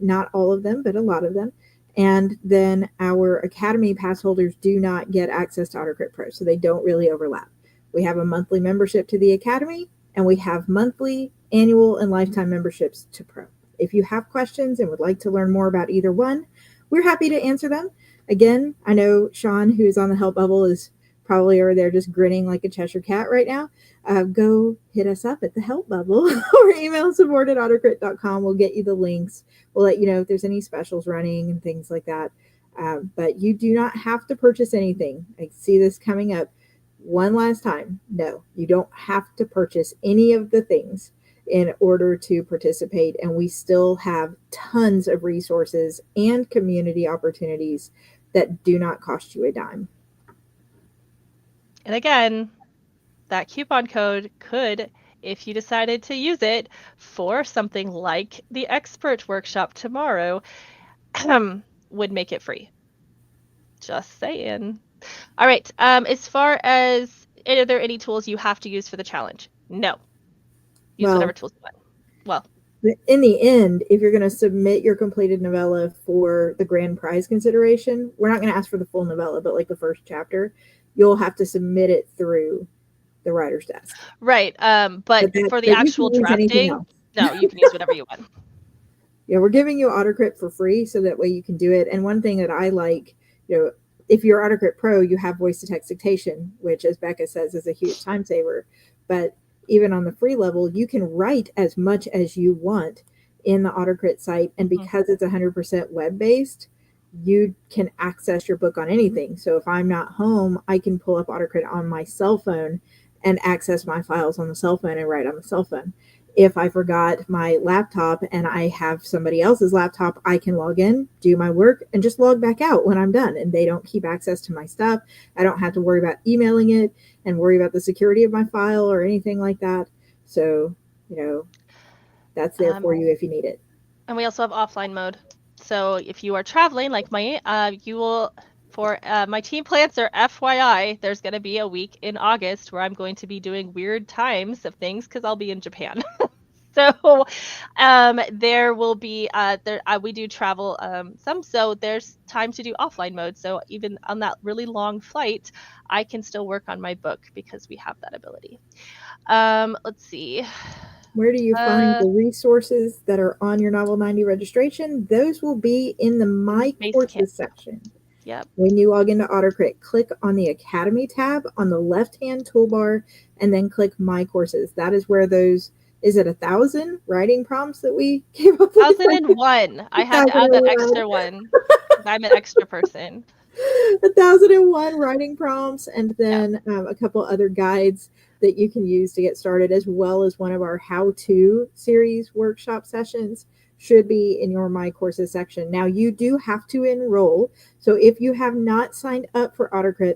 Not all of them, but a lot of them. And then our Academy pass holders do not get access to AutoCrit Pro, so they don't really overlap. We have a monthly membership to the Academy, and we have monthly, annual, and lifetime memberships to Pro. If you have questions and would like to learn more about either one, we're happy to answer them. Again, I know Sean, who's on the help bubble, is probably over there just grinning like a Cheshire cat right now. Go hit us up at the help bubble or email support@autocrit.com. We'll get you the links. We'll let you know if there's any specials running and things like that. But you do not have to purchase anything. I see this coming up one last time. No, you don't have to purchase any of the things. in order to participate. And we still have tons of resources and community opportunities that do not cost you a dime. And again, that coupon code could, if you decided to use it for something like the expert workshop tomorrow, would make it free. Just saying. All right. As far as, are there any tools you have to use for the challenge? No. Use whatever Well, tools you want. Well, in the end, if you're going to submit your completed novella for the grand prize consideration, we're not going to ask for the full novella, but like the first chapter, you'll have to submit it through the writer's desk. right. But for the actual drafting, no, you can use whatever you want. Yeah, we're giving you AutoCrit for free so that way you can do it. And one thing that I like, if you're AutoCrit Pro, you have voice to text dictation, which, as Becca says, is a huge time saver. But even on the free level, you can write as much as you want in the AutoCrit site. And because it's 100% web based, you can access your book on anything. So if I'm not home, I can pull up AutoCrit on my cell phone and access my files on the cell phone and write on the cell phone. If I forgot my laptop and I have somebody else's laptop, I can log in, do my work, and just log back out when I'm done. And they don't keep access to my stuff. I don't have to worry about emailing it and worry about the security of my file or anything like that. So, that's there for you if you need it. And we also have offline mode. So if you are traveling like me, you will, for my team plants are FYI, there's going to be a week in August where I'm going to be doing weird times of things because I'll be in Japan. So there will be, we do travel some, so there's time to do offline mode. So even on that really long flight, I can still work on my book because we have that ability. Let's see. Where do you find the resources that are on your Novel90 registration? Those will be in the My Courses section. Yep. When you log into AutoCrit, click on the Academy tab on the left-hand toolbar, and then click My Courses. That is where those, is it 1,000 writing prompts that we came up with? 1,001. I had to add that extra one. I'm an extra person. 1,001 writing prompts, and then a couple other guides that you can use to get started, as well as one of our how-to series workshop sessions should be in your My Courses section. Now, you do have to enroll. So if you have not signed up for AutoCrit,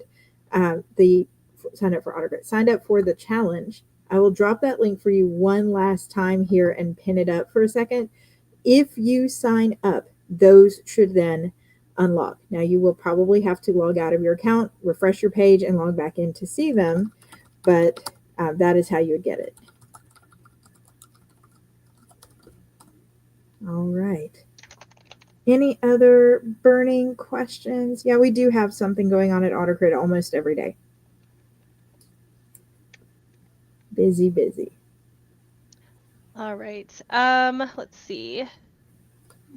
signed up for the challenge, I will drop that link for you one last time here and pin it up for a second. If you sign up, those should then unlock. Now, you will probably have to log out of your account, refresh your page, and log back in to see them, but that is how you would get it. All right. Any other burning questions? Yeah, we do have something going on at AutoCrit almost every day. Busy, busy. All right. Let's see.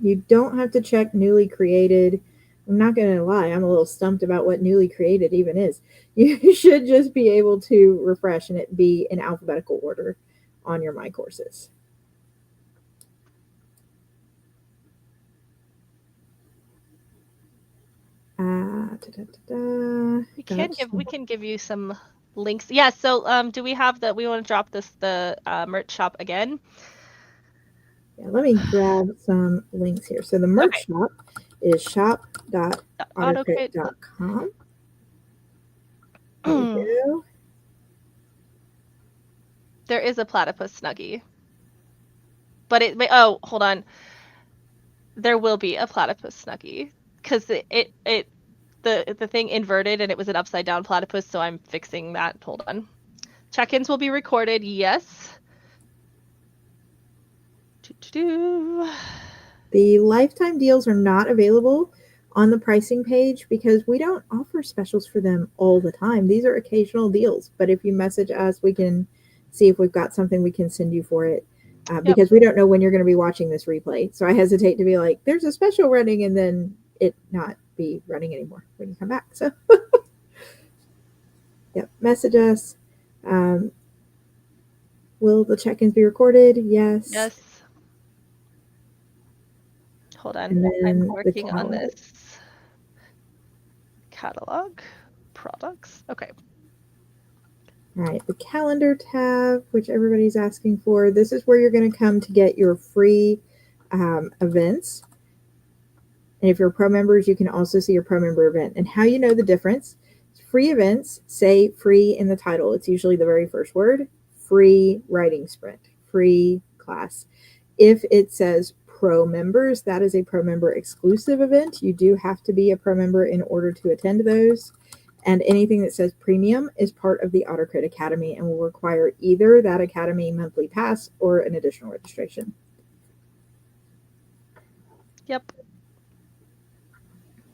You don't have to check newly created. I'm not going to lie, I'm a little stumped about what newly created even is. You should just be able to refresh and it be in alphabetical order on your My Courses. We can give you some links. Yeah. So do we have we want to drop the merch shop again? Yeah, let me grab some links here. So the merch shop is shop.autocrit.com. There we go. There is a platypus snuggie. But hold on. There will be a platypus snuggie because the thing inverted and it was an upside down platypus, so I'm fixing that. Hold on. Check-ins will be recorded. Yes. The lifetime deals are not available on the pricing page because we don't offer specials for them all the time. These are occasional deals, but if you message us, we can see if we've got something we can send you for it. Because we don't know when you're going to be watching this replay. So I hesitate to be like, there's a special running, and then it not be running anymore when you come back. So message us. Will the check-ins be recorded? Yes. Yes. Hold on. I'm working on this. Catalog products. Okay. All right, the calendar tab, which everybody's asking for. This is where you're going to come to get your free events. And if you're pro members, you can also see your pro member event. And how you know the difference, free events say free in the title. It's usually the very first word, free writing sprint, free class. If it says pro members, that is a pro member exclusive event. You do have to be a pro member in order to attend those. And anything that says premium is part of the AutoCrit Academy and will require either that Academy monthly pass or an additional registration. Yep.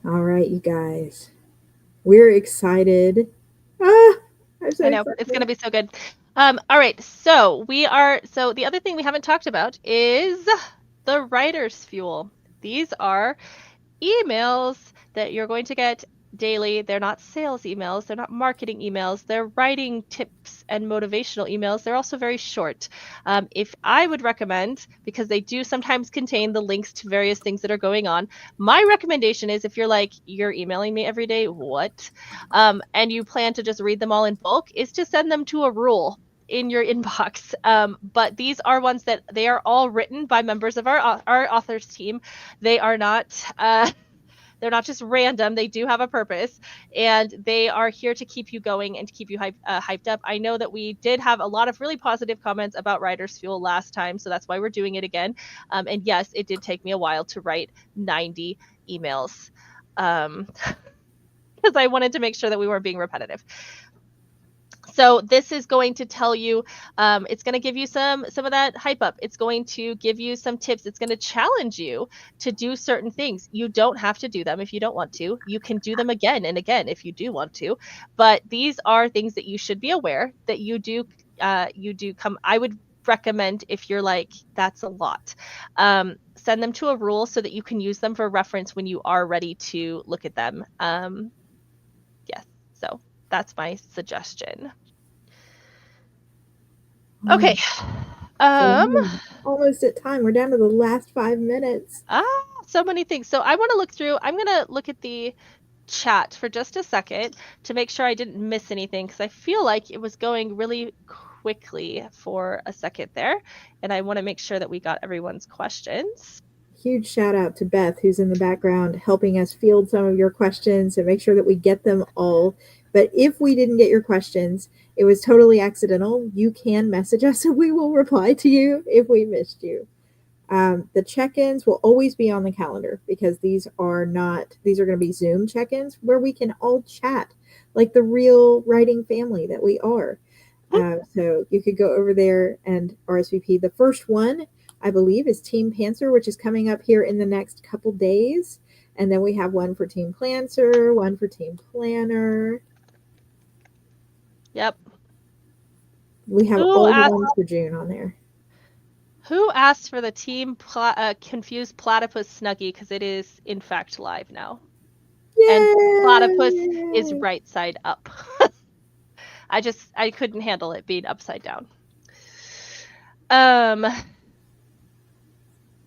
All right, you guys. We're excited. I'm so I know excited. it's going to be so good. All right, so the other thing we haven't talked about is the writer's fuel. These are emails that you're going to get daily. They're not sales emails, they're not marketing emails, they're writing tips and motivational emails. They're also very short. If I would recommend, because they do sometimes contain the links to various things that are going on, my recommendation is, if you're like, you're emailing me every day, what? And you plan to just read them all in bulk, is to send them to a rule in your inbox. But these are ones that they are all written by members of our authors team. They are not they're not just random. They do have a purpose, and they are here to keep you going and to keep you hyped up. I know that we did have a lot of really positive comments about Writer's Fuel last time, so that's why we're doing it again. And yes, it did take me a while to write 90 emails, because I wanted to make sure that we weren't being repetitive. So this is going to tell you, it's going to give you some of that hype up. It's going to give you some tips. It's going to challenge you to do certain things. You don't have to do them if you don't want to. You can do them again and again if you do want to. But these are things that you should be aware that you do come. I would recommend, if you're like, that's a lot, send them to a rule so that you can use them for reference when you are ready to look at them. Yes, so that's my suggestion. Okay. So almost at time. We're down to the last 5 minutes. So many things. So I want to look through. I'm going to look at the chat for just a second to make sure I didn't miss anything, because I feel like it was going really quickly for a second there, and I want to make sure that we got everyone's questions. Huge shout out to Beth, who's in the background helping us field some of your questions and make sure that we get them all. But if we didn't get your questions, it was totally accidental. You can message us and we will reply to you if we missed you. The check-ins will always be on the calendar, because these are going to be Zoom check-ins where we can all chat like the real writing family that we are. So you could go over there and RSVP. The first one, I believe, is Team Pantser, which is coming up here in the next couple days. And then we have one for Team Planter, one for Team Planner. Yep. We have all the ones for June on there. Who asked for the Team Confused Platypus Snuggie? Because it is, in fact, live now. Yay! And Platypus is right side up. I couldn't handle it being upside down.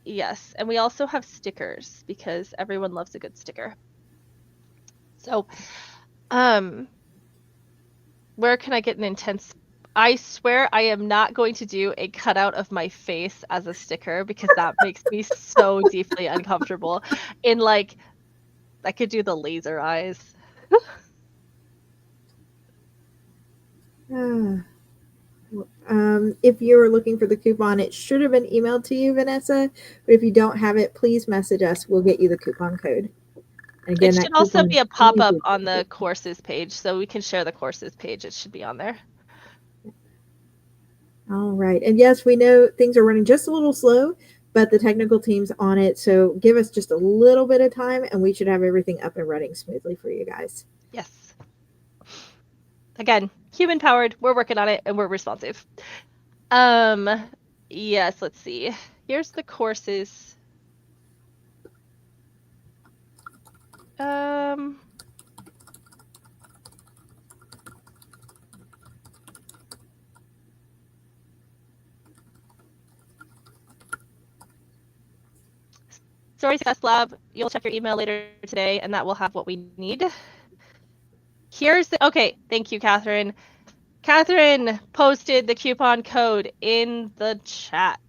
Yes, and we also have stickers, because everyone loves a good sticker. So, where can I get an intense? I swear I am not going to do a cutout of my face as a sticker, because that makes me so deeply uncomfortable. In like, I could do the laser eyes. If you're looking for the coupon, it should have been emailed to you, Vanessa. But if you don't have it, please message us. We'll get you the coupon code. And again, it should also be a pop-up on the courses page, so we can share the courses page. It should be on there. All right. And yes, we know things are running just a little slow, but the technical team's on it. So give us just a little bit of time and we should have everything up and running smoothly for you guys. Yes. Again, human powered. We're working on it and we're responsive. Yes, let's see. Here's the courses. Story Success Lab, you'll check your email later today and that will have what we need. Okay, thank you, Catherine. Catherine posted the coupon code in the chat.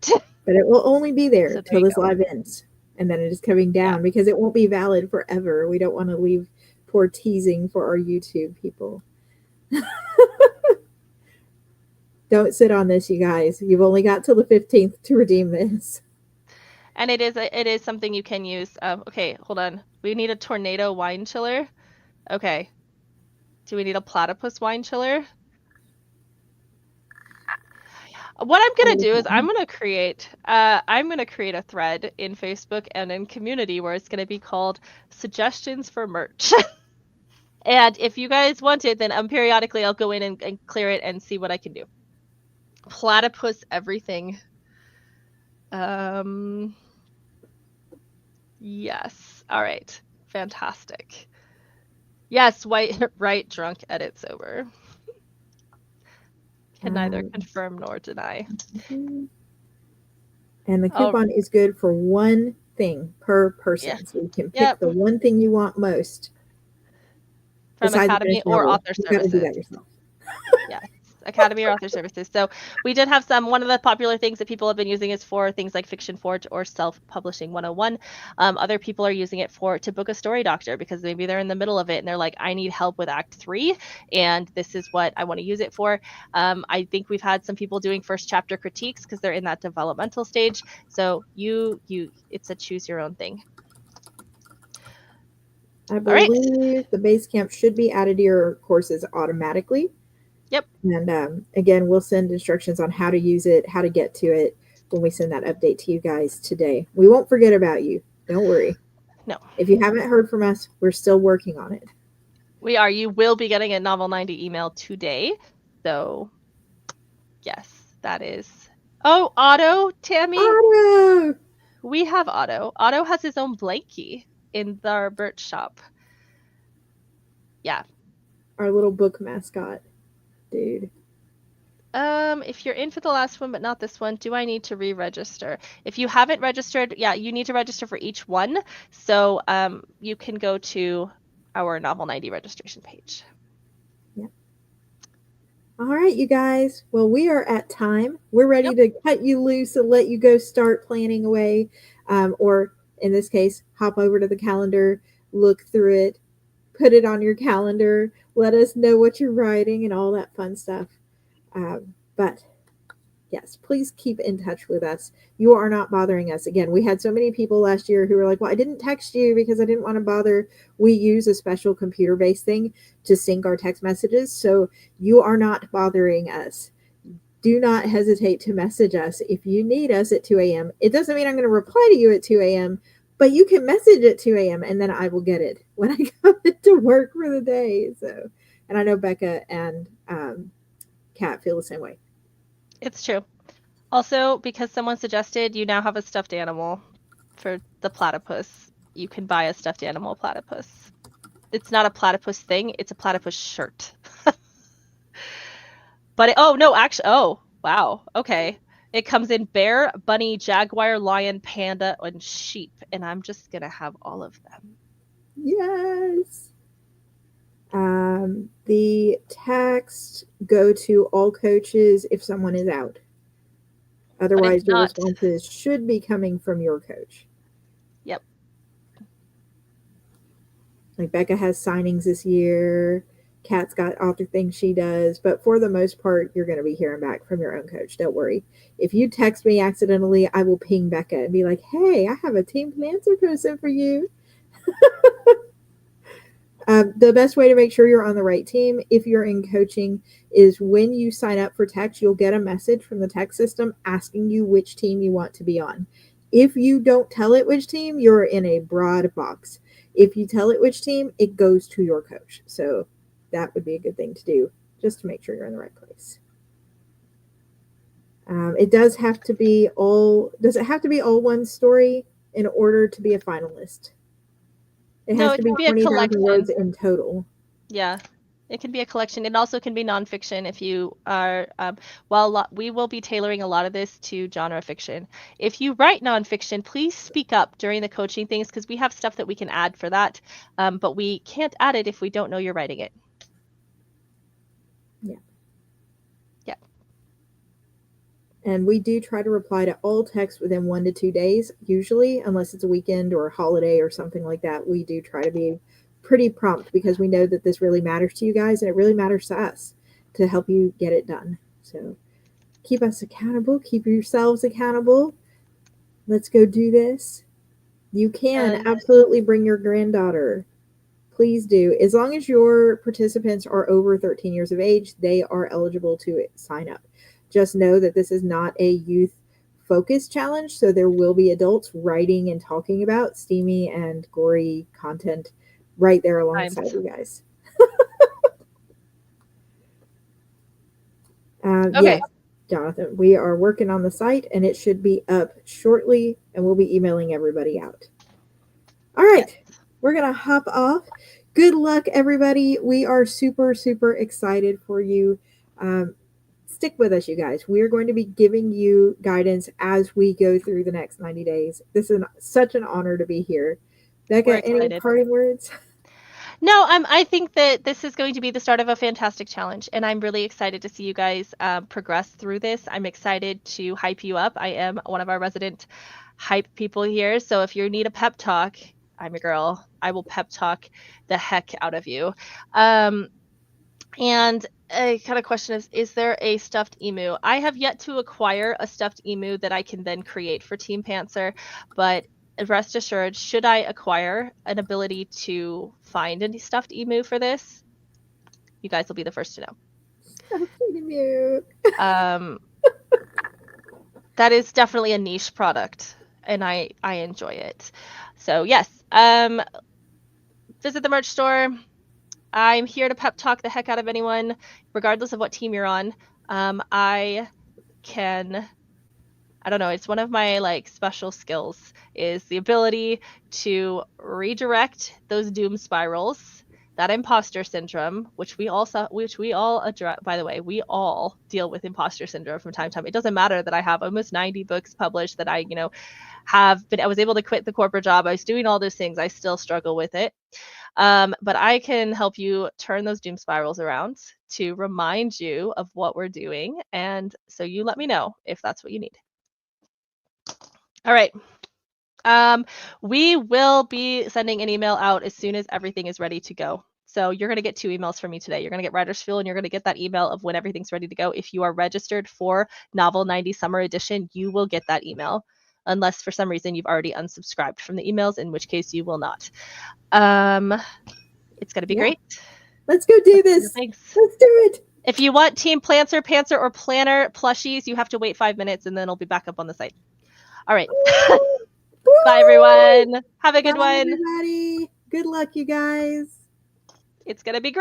But it will only be there So till you this go. live ends. And then it is coming down because it won't be valid forever. We don't want to leave poor teasing for our YouTube people. Don't sit on this, you guys. You've only got till the 15th to redeem this. And it is something you can use. Okay, hold on. We need a tornado wine chiller. Okay. Do we need a platypus wine chiller? What I'm gonna do is I'm gonna create a thread in Facebook and in community where it's gonna be called suggestions for merch. And if you guys want it, then periodically I'll go in and clear it and see what I can do. Platypus everything. Yes. All right. Fantastic. Yes, right, drunk, edit, sober. Can neither confirm nor deny. And the coupon is good for one thing per person. Yeah. So you can pick the one thing you want most. From Academy or Author Services. You gotta do that yourself. Yes, Academy or Author Services. So we did have one of the popular things that people have been using is for things like Fiction Forge or Self-Publishing 101. Other people are using it to book a story doctor because maybe they're in the middle of it and they're like, I need help with Act 3 and this is what I want to use it for. I think we've had some people doing first chapter critiques because they're in that developmental stage. So it's a choose your own thing. I believe the Basecamp should be added to your courses automatically. Yep. And again, we'll send instructions on how to use it, how to get to it when we send that update to you guys today. We won't forget about you. Don't worry. No. If you haven't heard from us, we're still working on it. We are. You will be getting a Novel90 email today. So, yes, that is. Oh, Otto, Tammy. Otto! We have Otto. Otto has his own blankie in our Birch shop. Yeah. Our little book mascot, dude. If you're in for the last one but not this one, do I need to re-register? If you haven't registered, yeah, you need to register for each one. So you can go to our Novel90 registration page. Yep. All right, you guys. Well, we are at time. We're ready to cut you loose and let you go start planning away. Or in this case, hop over to the calendar, look through it, put it on your calendar, let us know what you're writing and all that fun stuff. But yes, please keep in touch with us. You are not bothering us. Again, we had so many people last year who were like, well, I didn't text you because I didn't want to bother. We use a special computer-based thing to sync our text messages. So you are not bothering us. Do not hesitate to message us if you need us at 2 a.m. It doesn't mean I'm going to reply to you at 2 a.m., but you can message at 2 a.m. and then I will get it when I come into work for the day. So, and I know Becca and Kat feel the same way. It's true. Also, because someone suggested you now have a stuffed animal for the platypus, you can buy a stuffed animal platypus. It's not a platypus thing, it's a platypus shirt. But wow, okay. It comes in bear, bunny, jaguar, lion, panda, and sheep, and I'm just gonna have all of them. Yes. The text go to all coaches if someone is out. Otherwise, your responses should be coming from your coach. Yep. Like Becca has signings this year. Kat's got author things she does. But for the most part, you're going to be hearing back from your own coach. Don't worry. If you text me accidentally, I will ping Becca and be like, hey, I have a team answer person for you. The best way to make sure you're on the right team if you're in coaching is when you sign up for text, you'll get a message from the text system asking you which team you want to be on. If you don't tell it which team, you're in a broad box. If you tell it which team, it goes to your coach. So that would be a good thing to do just to make sure you're in the right place. It does have to be does it have to be all one story in order to be a finalist? It has to be 20,000 words in total. Yeah, it can be a collection. It also can be nonfiction if you are, we will be tailoring a lot of this to genre fiction. If you write nonfiction, please speak up during the coaching things because we have stuff that we can add for that, but we can't add it if we don't know you're writing it. Yeah. And we do try to reply to all texts within 1 to 2 days, usually, unless it's a weekend or a holiday or something like that. We do try to be pretty prompt because we know that this really matters to you guys and it really matters to us to help you get it done. So keep us accountable, keep yourselves accountable. Let's go do this. You can absolutely bring your granddaughter. Please do. As long as your participants are over 13 years of age, they are eligible to sign up. Just know that this is not a youth focused challenge, so there will be adults writing and talking about steamy and gory content right there alongside you guys. Okay. Yes, Jonathan, we are working on the site and it should be up shortly and we'll be emailing everybody out. All right, yes. We're going to hop off. Good luck, everybody. We are super, super excited for you. Stick with us, you guys. We are going to be giving you guidance as we go through the next 90 days. This is such an honor to be here. Becca, any parting words? No, I think that this is going to be the start of a fantastic challenge, and I'm really excited to see you guys progress through this. I'm excited to hype you up. I am one of our resident hype people here, so if you need a pep talk, I'm your girl. I will pep talk the heck out of you. And a kind of question is there a stuffed emu? I have yet to acquire a stuffed emu that I can then create for Team Pantser, but rest assured, should I acquire an ability to find a stuffed emu for this, you guys will be the first to know. Stuffed emu. That is definitely a niche product, and I enjoy it. So yes, visit the merch store. I'm here to pep talk the heck out of anyone, regardless of what team you're on. I don't know, it's one of my special skills is the ability to redirect those doom spirals, that imposter syndrome, which we all address. By the way, we all deal with imposter syndrome from time to time. It doesn't matter that I have almost 90 books published, that I was able to quit the corporate job. I was doing all those things. I still struggle with it. But I can help you turn those doom spirals around to remind you of what we're doing. And so you let me know if that's what you need. All right. We will be sending an email out as soon as everything is ready to go. So you're going to get 2 emails from me today. You're going to get Writer's Fuel, and you're going to get that email of when everything's ready to go. If you are registered for Novel90 Summer Edition, you will get that email, unless for some reason you've already unsubscribed from the emails, in which case you will not. It's going to be great. Let's go do this. Thanks. Let's do it. If you want Team Pantser, or Planner plushies, you have to wait 5 minutes, and then it'll be back up on the site. All right. Bye, everyone. Have a good one. Everybody. Good luck, you guys. It's going to be great.